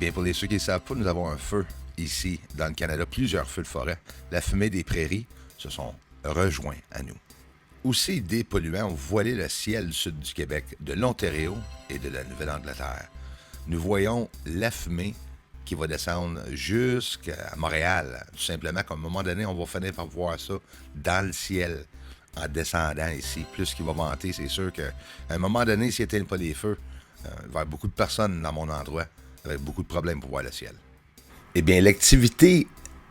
bien, pour les ceux qui ne savent pas, nous avons un feu ici dans le Canada, plusieurs feux de forêt. La fumée des prairies se sont rejoints à nous. Aussi, des polluants ont voilé le ciel du sud du Québec, de l'Ontario et de la Nouvelle-Angleterre. Nous voyons la fumée qui va descendre jusqu'à Montréal. Tout simplement qu'à un moment donné, on va finir par voir ça dans le ciel en descendant ici. Plus qu'il va monter, c'est sûr qu'à un moment donné, s'il n'éteignent pas les feux, il va y avoir beaucoup de personnes dans mon endroit avec beaucoup de problèmes pour voir le ciel. Eh bien, l'activité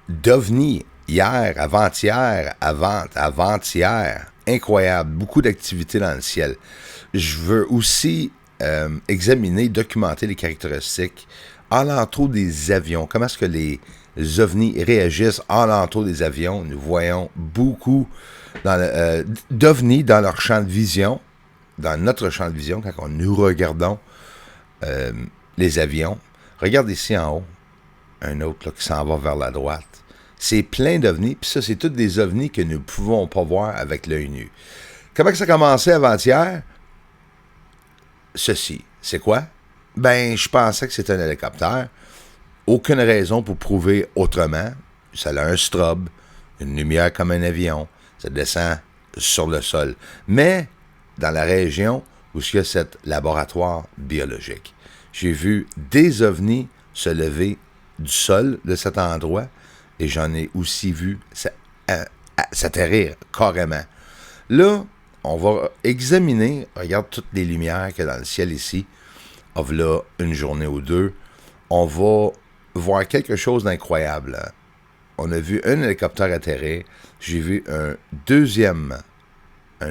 d'OVNI hier, avant-hier, avant-hier, incroyable, beaucoup d'activités dans le ciel. Je veux aussi examiner, documenter les caractéristiques alentour des avions. Comment est-ce que les ovnis réagissent alentour des avions? Nous voyons beaucoup d'ovnis dans leur champ de vision, dans notre champ de vision, quand nous regardons les avions. Regarde ici en haut, un autre là, qui s'en va vers la droite. C'est plein d'ovnis, puis ça, c'est tous des ovnis que nous ne pouvons pas voir avec l'œil nu. Comment que ça a commencé avant-hier? Ceci. C'est quoi? Ben, je pensais que c'était un hélicoptère. Aucune raison pour prouver autrement. Ça a un strobe, une lumière comme un avion. Ça descend sur le sol. Mais, dans la région où il y a cet laboratoire biologique, j'ai vu des ovnis se lever du sol de cet endroit et j'en ai aussi vu s'atterrir carrément. Là, on va examiner, regarde toutes les lumières qu'il y a dans le ciel ici, là, une journée ou deux, on va voir quelque chose d'incroyable. On a vu un hélicoptère atterrir, j'ai vu une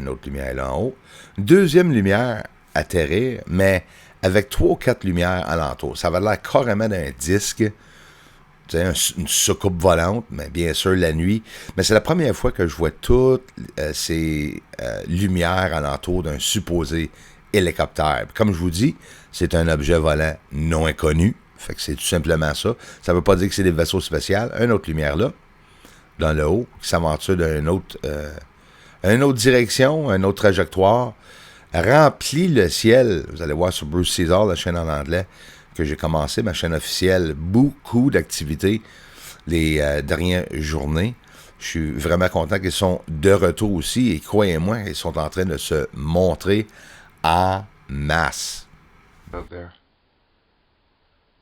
autre lumière là en haut, deuxième lumière atterrir, mais avec 3 ou 4 lumières alentour. Ça avait l'air carrément d'un disque, une soucoupe volante, mais bien sûr la nuit. Mais c'est la première fois que je vois toutes ces lumières alentour d'un supposé hélicoptère. Comme je vous dis, c'est un objet volant non inconnu. Fait que c'est tout simplement ça. Ça ne veut pas dire que c'est des vaisseaux spatials. Une autre lumière là, dans le haut, qui s'aventure d'une autre direction, une autre trajectoire, remplit le ciel. Vous allez voir sur Bruce Caesar, la chaîne en anglais, que j'ai commencé, ma chaîne officielle, beaucoup d'activités les dernières journées. Je suis vraiment content qu'ils sont de retour aussi et croyez-moi, ils sont en train de se montrer en masse. Up there.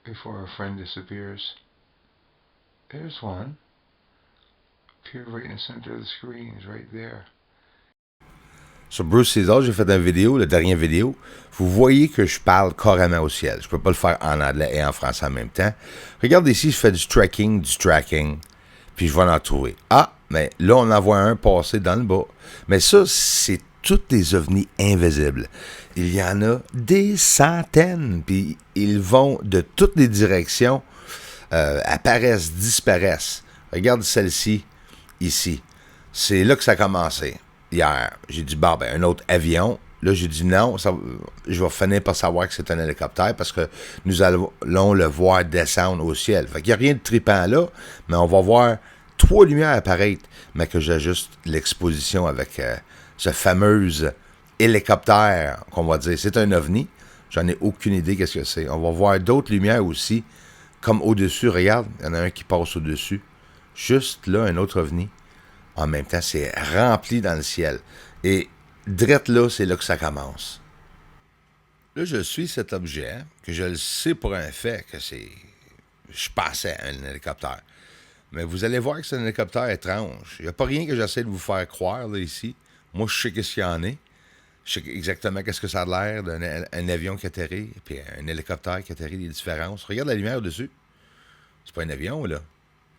Before our friend disappears. There's one. Appeared right in the center of the screen. He's right there. Sur Bruce Caesar, j'ai fait une vidéo, la dernière vidéo. Vous voyez que je parle carrément au ciel. Je peux pas le faire en anglais et en français en même temps. Regardez ici, je fais du tracking, puis je vais en trouver. Ah, mais là, on en voit un passer dans le bas. Mais ça, c'est tous des ovnis invisibles. Il y en a des centaines, puis ils vont de toutes les directions, apparaissent, disparaissent. Regarde celle-ci, ici. C'est là que ça a commencé. Hier, j'ai dit, un autre avion. Là, j'ai dit non, je vais finir par savoir que c'est un hélicoptère parce que nous allons le voir descendre au ciel. Fait qu'il n'y a rien de trippant là, mais on va voir 3 lumières apparaître, mais que j'ajuste l'exposition avec ce fameux hélicoptère qu'on va dire. C'est un ovni. J'en ai aucune idée qu'est-ce que c'est. On va voir d'autres lumières aussi, comme au-dessus. Regarde, il y en a un qui passe au-dessus. Juste là, un autre ovni. En même temps, c'est rempli dans le ciel. Et drette là, c'est là que ça commence. Là, je suis cet objet, que je le sais pour un fait que c'est... Je passais à un hélicoptère. Mais vous allez voir que c'est un hélicoptère étrange. Il n'y a pas rien que j'essaie de vous faire croire, là, ici. Moi, je sais qu'est-ce qu'il y en est. Je sais exactement qu'est-ce que ça a l'air d'un avion qui atterrit, puis un hélicoptère qui atterrit, les différences. Regarde la lumière au-dessus. C'est pas un avion, là,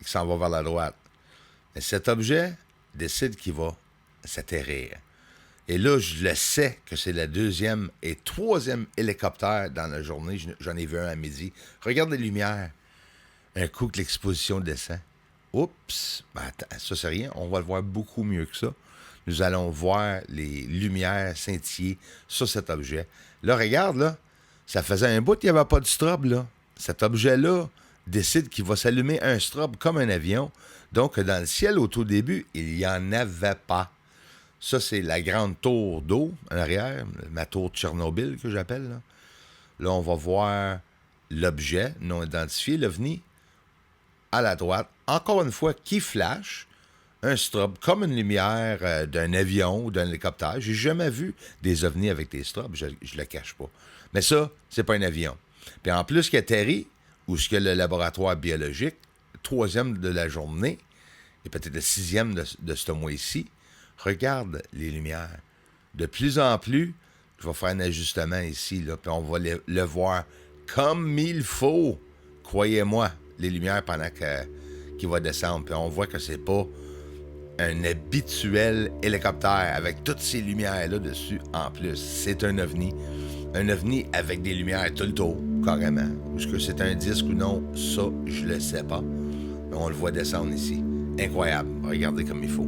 qui s'en va vers la droite. Mais cet objet décide qu'il va s'atterrir. Et là, je le sais que c'est le 2e et 3e hélicoptère dans la journée. J'en ai vu un à midi. Regarde les lumières. Un coup que l'exposition descend. Oups! Ben attends, ça, c'est rien. On va le voir beaucoup mieux que ça. Nous allons voir les lumières scintiller sur cet objet. Là, regarde, là. Ça faisait un bout qu'il n'y avait pas de strobe, là. Cet objet-là décide qu'il va s'allumer un strobe comme un avion. Donc, dans le ciel, au tout début, il n'y en avait pas. Ça, c'est la grande tour d'eau en arrière, ma tour de Tchernobyl que j'appelle. Là, on va voir l'objet non identifié, l'OVNI, à la droite, encore une fois, qui flash, un strobe, comme une lumière d'un avion ou d'un hélicoptère. J'ai jamais vu des ovnis avec des strobes, je le cache pas. Mais ça, c'est pas un avion. Puis en plus qu'il atterrit, où ce que le laboratoire biologique, le 3e de la journée, et peut-être le 6e de ce mois-ci, regarde les lumières. De plus en plus, je vais faire un ajustement ici, là, puis on va le voir comme il faut. Croyez-moi, les lumières pendant qu'il va descendre. Puis on voit que c'est pas un habituel hélicoptère avec toutes ces lumières-là dessus en plus. C'est un ovni. Un ovni avec des lumières tout le tour, carrément. Est-ce que c'est un disque ou non, ça, je le sais pas. Mais on le voit descendre ici. Incroyable. Regardez comme il faut.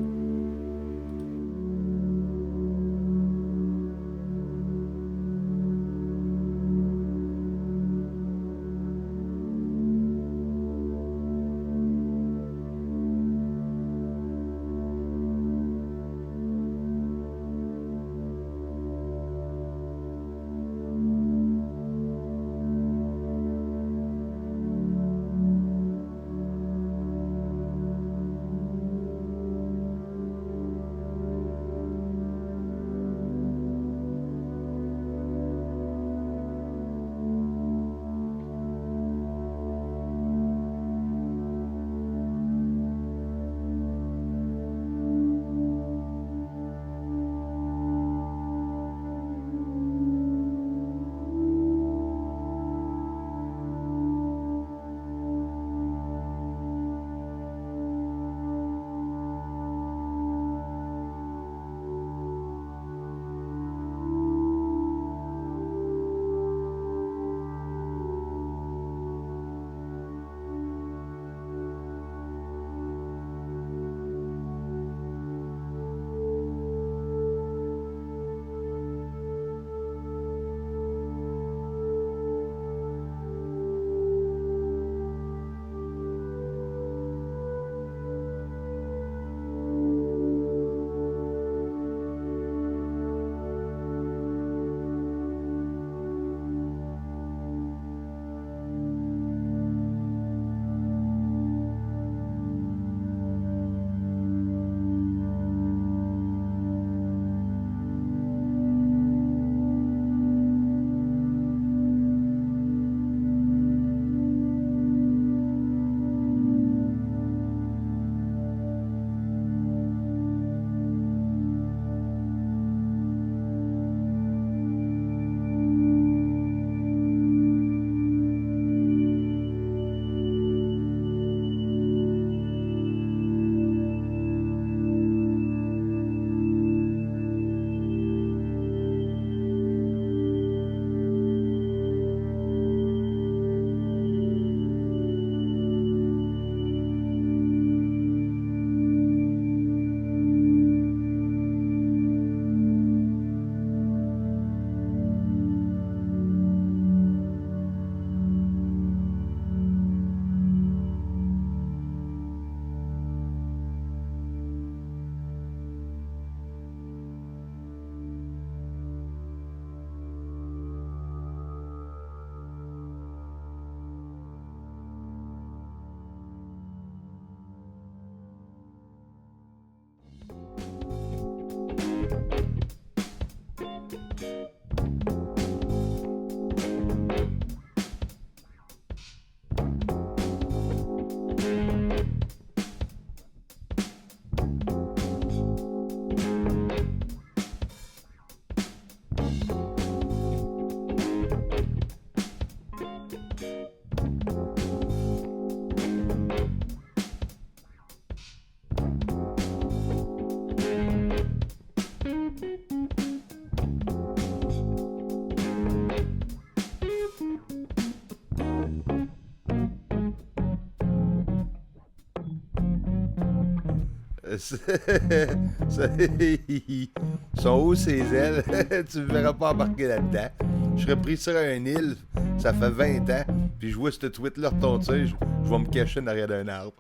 Sont où ses ailes? Tu ne verras pas embarquer là-dedans. Je serais pris sur une île, ça fait 20 ans, puis je vois ce tweet-là retentir, je vais me cacher derrière d'un arbre.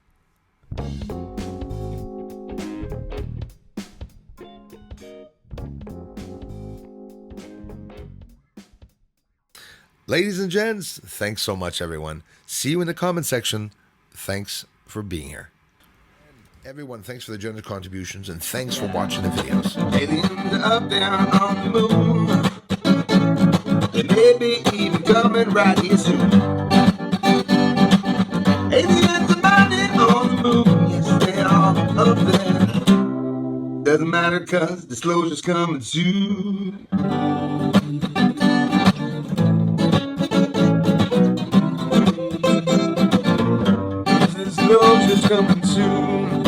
Ladies and gents, thanks so much, everyone. See you in the comment section. Thanks for being here. Everyone, thanks for the generous contributions and thanks for watching the videos. Aliens are up there on the moon. They may be even coming right here soon. Aliens are landing on the moon. Yes, they are up there. Doesn't matter cause disclosure's coming soon. Disclosure's coming soon.